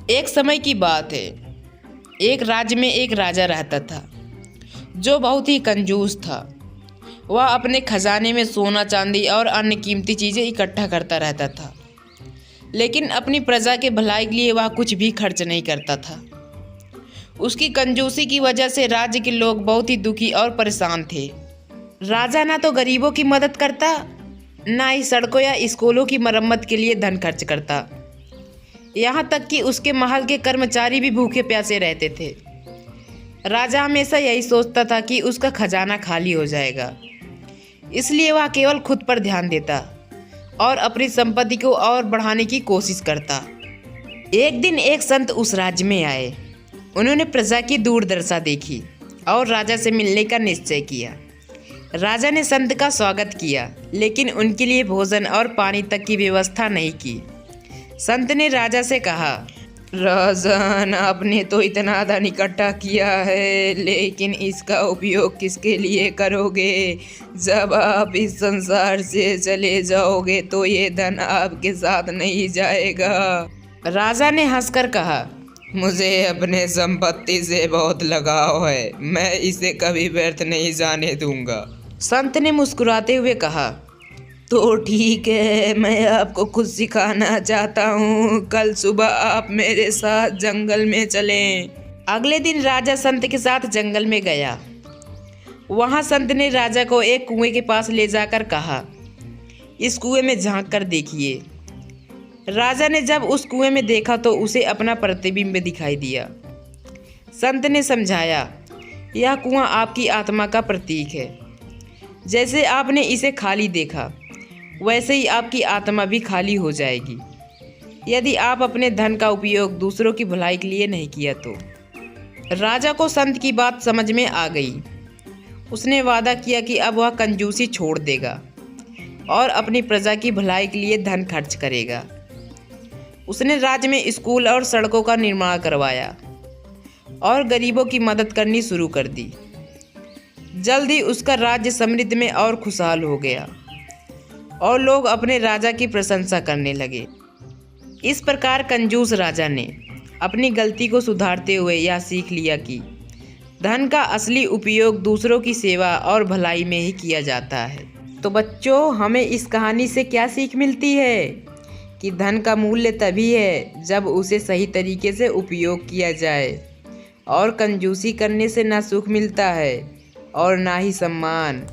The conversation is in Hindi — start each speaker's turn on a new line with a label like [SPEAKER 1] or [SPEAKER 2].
[SPEAKER 1] एक समय की बात है। एक राज्य में एक राजा रहता था जो बहुत ही कंजूस था। वह अपने खजाने में सोना चांदी और अन्य कीमती चीज़ें इकट्ठा करता रहता था, लेकिन अपनी प्रजा के भलाई के लिए वह कुछ भी खर्च नहीं करता था। उसकी कंजूसी की वजह से राज्य के लोग बहुत ही दुखी और परेशान थे। राजा ना तो गरीबों की मदद करता, ना ही सड़कों या स्कूलों की मरम्मत के लिए धन खर्च करता। यहाँ तक कि उसके महल के कर्मचारी भी भूखे प्यासे रहते थे। राजा हमेशा यही सोचता था कि उसका खजाना खाली हो जाएगा, इसलिए वह केवल खुद पर ध्यान देता और अपनी संपत्ति को और बढ़ाने की कोशिश करता। एक दिन एक संत उस राज्य में आए। उन्होंने प्रजा की दुर्दशा देखी और राजा से मिलने का निश्चय किया। राजा ने संत का स्वागत किया, लेकिन उनके लिए भोजन और पानी तक की व्यवस्था नहीं की। संत ने राजा से कहा, राजन, आपने तो इतना धन इकट्ठा किया है, लेकिन इसका उपयोग किसके लिए करोगे? जब आप इस संसार से चले जाओगे तो ये धन आपके साथ नहीं जाएगा। राजा ने हंसकर कहा, मुझे अपने संपत्ति से बहुत लगाव है, मैं इसे कभी व्यर्थ नहीं जाने दूंगा। संत ने मुस्कुराते हुए कहा, तो ठीक है, मैं आपको कुछ सिखाना चाहता हूँ। कल सुबह आप मेरे साथ जंगल में चलें। अगले दिन राजा संत के साथ जंगल में गया। वहाँ संत ने राजा को एक कुएं के पास ले जाकर कहा, इस कुएं में झांक कर देखिए। राजा ने जब उस कुएं में देखा तो उसे अपना प्रतिबिंब दिखाई दिया। संत ने समझाया, यह कुआं आपकी आत्मा का प्रतीक है। जैसे आपने इसे खाली देखा, वैसे ही आपकी आत्मा भी खाली हो जाएगी यदि आप अपने धन का उपयोग दूसरों की भलाई के लिए नहीं किया तो। राजा को संत की बात समझ में आ गई। उसने वादा किया कि अब वह कंजूसी छोड़ देगा और अपनी प्रजा की भलाई के लिए धन खर्च करेगा। उसने राज्य में स्कूल और सड़कों का निर्माण करवाया और गरीबों की मदद करनी शुरू कर दी। जल्द ही उसका राज्य समृद्ध में और खुशहाल हो गया और लोग अपने राजा की प्रशंसा करने लगे। इस प्रकार कंजूस राजा ने अपनी गलती को सुधारते हुए यह सीख लिया कि धन का असली उपयोग दूसरों की सेवा और भलाई में ही किया जाता है। तो बच्चों, हमें इस कहानी से क्या सीख मिलती है कि धन का मूल्य तभी है जब उसे सही तरीके से उपयोग किया जाए, और कंजूसी करने से ना सुख मिलता है और ना ही सम्मान।